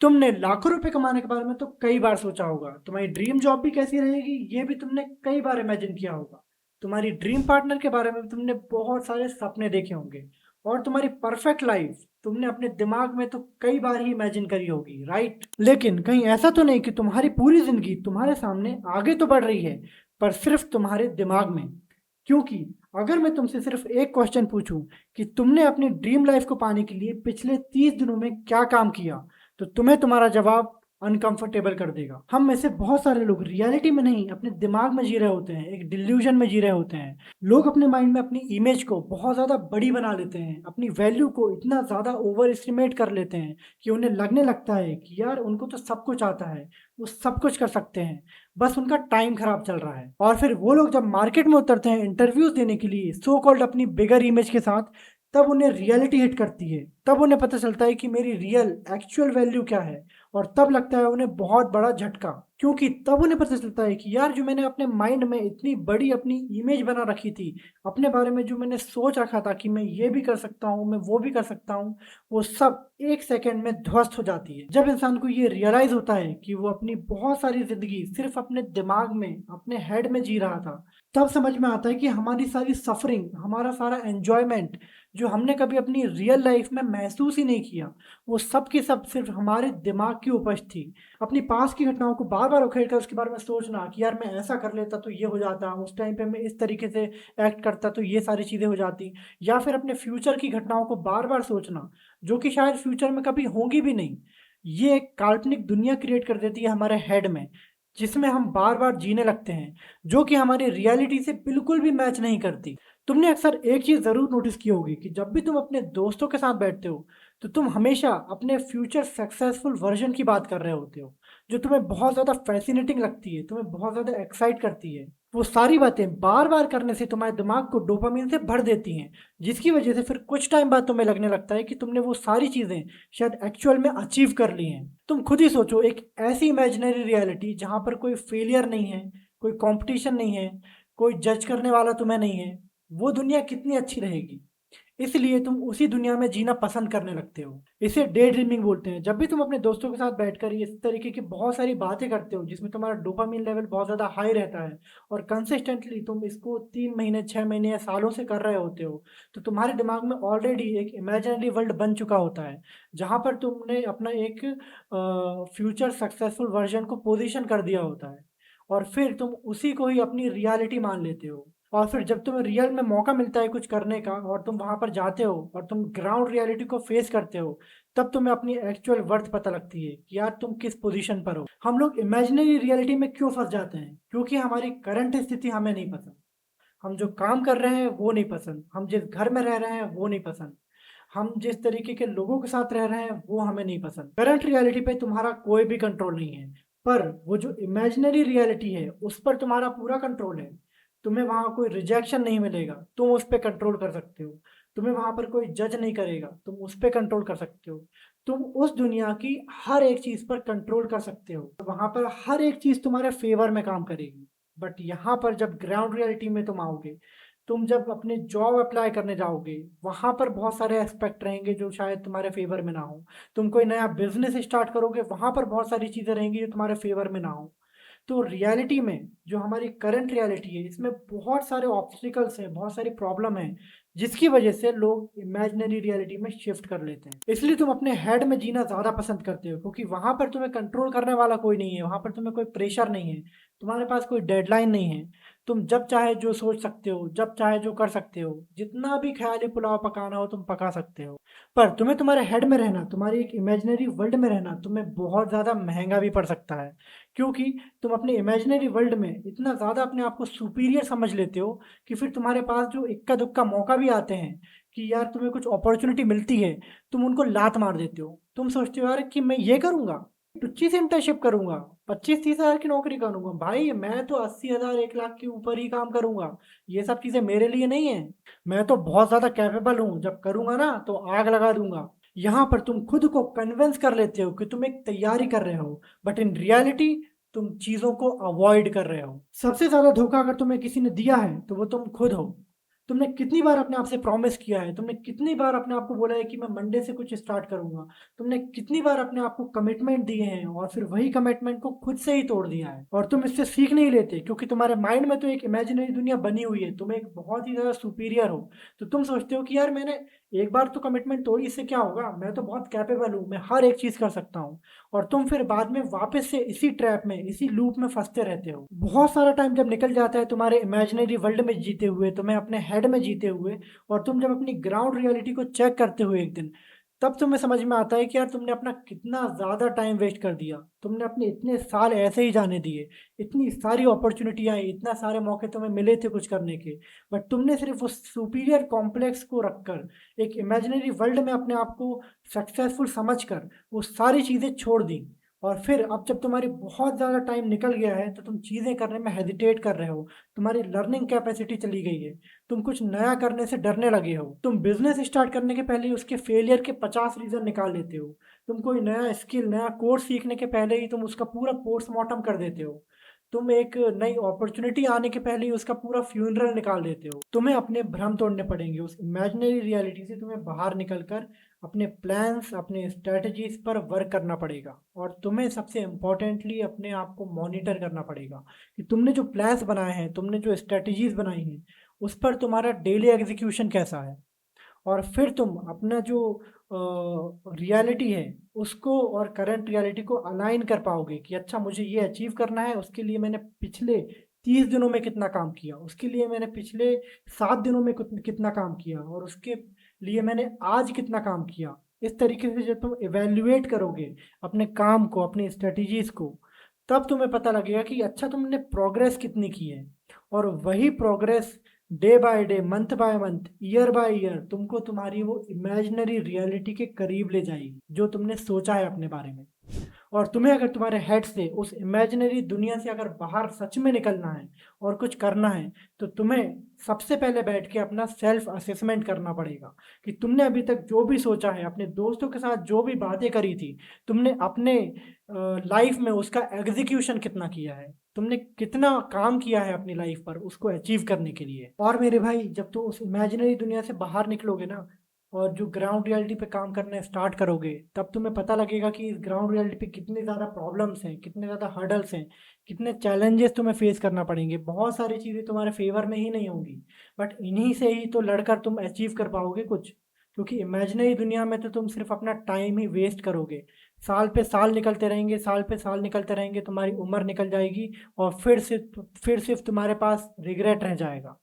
तुमने लाखों रुपए कमाने के बारे में तो कई बार सोचा होगा। तुम्हारी ड्रीम जॉब भी कैसी रहेगी ये भी तुमने कई बार इमेजिन किया होगा। तुम्हारी ड्रीम पार्टनर के बारे में भी तुमने बहुत सारे सपने देखे होंगे। और तुम्हारी परफेक्ट लाइफ तुमने अपने दिमाग में तो कई बार ही इमेजिन करी होगी, राइट? लेकिन कहीं ऐसा तो नहीं कि तुम्हारी पूरी जिंदगी तुम्हारे सामने आगे तो बढ़ रही है, पर सिर्फ तुम्हारे दिमाग में। क्योंकि अगर मैं तुमसे सिर्फ एक क्वेश्चन पूछूं कि तुमने अपनी ड्रीम लाइफ को पाने के लिए पिछले 30 दिनों में क्या काम किया, तो तुम्हें तुम्हारा जवाब अनकंफर्टेबल कर देगा। हम में से बहुत सारे लोग रियलिटी में नहीं, अपने दिमाग में जी रहे होते हैं, एक डिल्यूजन में जी रहे होते हैं। लोग अपने माइंड में अपनी इमेज को बहुत ज़्यादा बड़ी बना लेते हैं, अपनी वैल्यू को इतना ज़्यादा ओवर एस्टिमेट कर लेते हैं कि उन्हें लगने लगता है कि यार उनको तो सब कुछ आता है, वो सब कुछ कर सकते हैं, बस उनका टाइम खराब चल रहा है। और फिर वो लोग जब मार्केट में उतरते हैं इंटरव्यूज देने के लिए सो कॉल्ड अपनी बिगर इमेज के साथ, तब उन्हें रियलिटी हिट करती है। तब उन्हें पता चलता है कि मेरी रियल एक्चुअल वैल्यू क्या है। और तब लगता है उन्हें बहुत बड़ा झटका, क्योंकि तब उन्हें पता चलता है कि यार जो मैंने अपने माइंड में इतनी बड़ी अपनी इमेज बना रखी थी, अपने बारे में जो मैंने सोच रखा था कि मैं ये भी कर सकता हूँ, मैं वो भी कर सकता हूँ, वो सब एक सेकंड में ध्वस्त हो जाती है। जब इंसान को ये रियलाइज होता है कि वो अपनी बहुत सारी जिंदगी सिर्फ अपने दिमाग में, अपने हेड में जी रहा था, तब समझ में आता है कि हमारी सारी सफरिंग, हमारा सारा एंजॉयमेंट जो हमने कभी अपनी रियल लाइफ में महसूस ही नहीं किया, वो सब की सब सिर्फ हमारे दिमाग की उपज थी। अपनी पास की घटनाओं को बार बार उखेड़ कर उसके बारे में सोचना कि यार मैं ऐसा कर लेता तो ये हो जाता, उस टाइम पे मैं इस तरीके से एक्ट करता तो ये सारी चीज़ें हो जाती, या फिर अपने फ्यूचर की घटनाओं को बार बार सोचना जो कि शायद फ्यूचर में कभी होंगी भी नहीं। ये एक काल्पनिक दुनिया क्रिएट कर देती है हमारे हेड में, जिसमें हम बार बार जीने लगते हैं, जो कि हमारी रियलिटी से बिल्कुल भी मैच नहीं करती। तुमने अक्सर एक चीज़ ज़रूर नोटिस की होगी कि जब भी तुम अपने दोस्तों के साथ बैठते हो, तो तुम हमेशा अपने फ्यूचर सक्सेसफुल वर्जन की बात कर रहे होते हो, जो तुम्हें बहुत ज़्यादा फैसिनेटिंग लगती है, तुम्हें बहुत ज़्यादा एक्साइट करती है। वो सारी बातें बार बार करने से तुम्हारे दिमाग को डोपामिन से भर देती हैं, जिसकी वजह से फिर कुछ टाइम बाद तुम्हें लगने लगता है कि तुमने वो सारी चीज़ें शायद एक्चुअल में अचीव कर ली हैं। तुम खुद ही सोचो, एक ऐसी इमेजिनरी रियलिटी जहाँ पर कोई फेलियर नहीं है, कोई कॉम्पिटिशन नहीं है, कोई जज करने वाला तुम्हें नहीं है, वो दुनिया कितनी अच्छी रहेगी। इसलिए तुम उसी दुनिया में जीना पसंद करने लगते हो। इसे डे ड्रीमिंग बोलते हैं। जब भी तुम अपने दोस्तों के साथ बैठकर इस तरीके की बहुत सारी बातें करते हो जिसमें तुम्हारा डोपामिन लेवल बहुत ज़्यादा हाई रहता है, और कंसिस्टेंटली तुम इसको 3 महीने, 6 महीने या सालों से कर रहे होते हो, तो तुम्हारे दिमाग में ऑलरेडी एक इमेजिनरी वर्ल्ड बन चुका होता है, जहाँ पर तुमने अपना एक फ्यूचर सक्सेसफुल वर्जन को पोजीशन कर दिया होता है। और फिर तुम उसी को ही अपनी रियलिटी मान लेते हो। और फिर जब तुम्हें रियल में मौका मिलता है कुछ करने का और तुम वहाँ पर जाते हो और तुम ग्राउंड रियलिटी को फेस करते हो, तब तुम्हें अपनी एक्चुअल वर्थ पता लगती है कि यार तुम किस पोजीशन पर हो। हम लोग इमेजिनरी रियलिटी में क्यों फंस जाते हैं? क्योंकि हमारी करंट स्थिति हमें नहीं पसंद, हम जो काम कर रहे हैं वो नहीं पसंद, हम जिस घर में रह रहे हैं वो नहीं पसंद, हम जिस तरीके के लोगों के साथ रह रहे हैं वो हमें नहीं पसंद। करंट रियलिटी पे तुम्हारा कोई भी कंट्रोल नहीं है, पर वो जो इमेजिनरी रियलिटी है उस पर तुम्हारा पूरा कंट्रोल है। तुम्हें वहां कोई रिजेक्शन नहीं मिलेगा, तुम उस पर कंट्रोल कर सकते हो। तुम्हें वहां पर कोई जज नहीं करेगा, तुम उस पर कंट्रोल कर सकते हो। तुम उस दुनिया की हर एक चीज पर कंट्रोल कर सकते हो, वहां पर हर एक चीज तुम्हारे फेवर में काम करेगी। बट यहाँ पर जब ग्राउंड रियलिटी में तुम आओगे, तुम जब अपने जॉब अप्लाई करने जाओगे, वहां पर बहुत सारे एस्पेक्ट रहेंगे जो शायद तुम्हारे फेवर में ना हो। तुम कोई नया बिजनेस स्टार्ट करोगे, वहां पर बहुत सारी चीजें रहेंगी जो तुम्हारे फेवर में ना हो। तो रियलिटी में जो हमारी करंट रियलिटी है, इसमें बहुत सारे ऑब्स्टिकल्स हैं, बहुत सारी प्रॉब्लम है, जिसकी वजह से लोग इमेजिनरी रियलिटी में शिफ्ट कर लेते हैं। इसलिए तुम अपने हेड में जीना ज्यादा पसंद करते हो, क्योंकि वहां पर तुम्हें कंट्रोल करने वाला कोई नहीं है, वहां पर तुम्हें कोई प्रेशर नहीं है, तुम्हारे पास कोई डेडलाइन नहीं है। तुम जब चाहे जो सोच सकते हो, जब चाहे जो कर सकते हो, जितना भी ख्याली पुलाव पकाना हो तुम पका सकते हो। पर तुम्हें तुम्हारे हेड में रहना, तुम्हारी एक इमेजिनरी वर्ल्ड में रहना तुम्हें बहुत ज़्यादा महंगा भी पड़ सकता है। क्योंकि तुम अपने इमेजिनरी वर्ल्ड में इतना ज़्यादा अपने आप को सुपीरियर समझ लेते हो कि फिर तुम्हारे पास जो इक्का दुक्का मौका भी आते हैं कि यार तुम्हें कुछ अपॉर्चुनिटी मिलती है, तुम उनको लात मार देते हो। तुम सोचते हो यार कि मैं ये करूँगा, टुच्ची से इंटर्नशिप करूँगा, 25-30 हज़ार की नौकरी करूँगा, भाई मैं तो 80 हज़ार 1 लाख के ऊपर ही काम करूँगा। ये सब चीज़ें मेरे लिए नहीं है। मैं तो बहुत ज़्यादा कैपेबल हूँ, जब करूँगा ना तो आग लगा दूंगा। यहाँ पर तुम खुद को कन्विंस कर लेते हो कि तुम एक तैयारी कर रहे हो, बट इन रियलिटी तुम चीज़ों को अवॉइड कर रहे हो। सबसे ज़्यादा धोखा अगर तुम्हें किसी ने दिया है तो वो तुम खुद हो। तुमने कितनी बार अपने आप से प्रॉमिस किया है? तुमने कितनी बार अपने आप को बोला है कि मैं मंडे से कुछ स्टार्ट करूँगा? तुमने कितनी बार अपने आप को कमिटमेंट दिए हैं और फिर वही कमिटमेंट को खुद से ही तोड़ दिया है? और तुम इससे सीख नहीं लेते क्योंकि तुम्हारे माइंड में तो एक इमेजिनरी दुनिया बनी हुई है, तुम एक बहुत ही ज़्यादा सुपीरियर हो। तो तुम सोचते हो कि यार मैंने एक बार तो कमिटमेंट तोड़ी, इससे क्या होगा? मैं तो बहुत कैपेबल हूँ, मैं हर एक चीज़ कर सकता हूँ। और तुम फिर बाद में वापस से इसी ट्रैप में, इसी लूप में फँसते रहते हो। बहुत सारा टाइम जब निकल जाता है तुम्हारे इमेजिनरी वर्ल्ड में जीते हुए, तुम्हें अपने हेड में जीते हुए, और तुम जब अपनी ग्राउंड रियलिटी को चेक करते हो एक दिन, तब तुम्हें समझ में आता है कि यार तुमने अपना कितना ज़्यादा टाइम वेस्ट कर दिया। तुमने अपने इतने साल ऐसे ही जाने दिए, इतनी सारी अपॉर्च्युनिटियाँ आई, इतना सारे मौके तुम्हें मिले थे कुछ करने के, बट तुमने सिर्फ़ उस सुपीरियर कॉम्प्लेक्स को रखकर, एक इमेजिनरी वर्ल्ड में अपने आप को सक्सेसफुल समझकर, वो सारी चीज़ें छोड़ दी। और फिर अब जब तुम्हारी बहुत ज़्यादा टाइम निकल गया है, तो तुम चीज़ें करने में हेजिटेट कर रहे हो, तुम्हारी लर्निंग कैपेसिटी चली गई है, तुम कुछ नया करने से डरने लगे हो। तुम बिज़नेस स्टार्ट करने के पहले ही उसके फेलियर के 50 रीज़न निकाल लेते हो। तुम कोई नया स्किल, नया कोर्स सीखने के पहले ही तुम उसका पूरा पोस्टमार्टम कर देते हो। तुम एक नई अपॉर्च्युनिटी आने के पहले ही उसका पूरा फ्यूनरल निकाल देते हो। तुम्हें अपने भ्रम तोड़ने पड़ेंगे, उस इमेजिनरी रियलिटी से तुम्हें बाहर निकल कर अपने प्लान्स, अपने स्ट्रैटेजीज़ पर वर्क करना पड़ेगा। और तुम्हें सबसे इम्पोर्टेंटली अपने आप को मॉनिटर करना पड़ेगा कि तुमने जो प्लान्स बनाए हैं, तुमने जो स्ट्रैटेजीज़ बनाई हैं, उस पर तुम्हारा डेली एग्जीक्यूशन कैसा है। और फिर तुम अपना जो रियलिटी है, उसको और करंट रियलिटी को अलाइन कर पाओगे कि अच्छा मुझे ये अचीव करना है, उसके लिए मैंने पिछले 30 दिनों में कितना काम किया, उसके लिए मैंने पिछले 7 दिनों में कितना काम किया, और उसके लिए मैंने आज कितना काम किया। इस तरीके से जब तुम इवैल्यूएट करोगे अपने काम को, अपनी स्ट्रैटेजीज़ को, तब तुम्हें पता लगेगा कि अच्छा तुमने प्रोग्रेस कितनी की है। और वही progress day by day, month by month, year by year तुमको तुम्हारी वो इमेजिनरी रियलिटी के करीब ले जाएगी जो तुमने सोचा है अपने बारे में। और तुम्हें अगर तुम्हारे हेड से उस इमेजिनरी दुनिया से अगर बाहर सच में निकलना है और कुछ करना है, तो तुम्हें सबसे पहले बैठ के अपना सेल्फ असेसमेंट करना पड़ेगा कि तुमने अभी तक जो भी सोचा है, अपने दोस्तों के साथ जो भी बातें करी थी, तुमने अपने लाइफ में उसका एग्जीक्यूशन कितना किया है, तुमने कितना काम किया है अपनी लाइफ पर उसको अचीव करने के लिए। और मेरे भाई, जब तुम उस इमेजिनरी दुनिया से बाहर निकलोगे ना, और जो ग्राउंड रियलिटी पे काम करना स्टार्ट करोगे, तब तुम्हें पता लगेगा कि इस ग्राउंड रियलिटी पे कितनी ज़्यादा प्रॉब्लम्स हैं, कितने ज़्यादा हर्डल्स हैं, कितने चैलेंजेस तुम्हें फेस करना पड़ेंगे। बहुत सारी चीज़ें तुम्हारे फेवर में ही नहीं होंगी, बट इन्हीं से ही तो लड़कर तुम अचीव कर पाओगे कुछ। क्योंकि इमेजिनरी दुनिया में तो तुम सिर्फ अपना टाइम ही वेस्ट करोगे। साल पे साल निकलते रहेंगे, साल पे साल निकलते रहेंगे, तुम्हारी उम्र निकल जाएगी, और फिर सिर्फ तुम्हारे पास रिग्रेट रह जाएगा।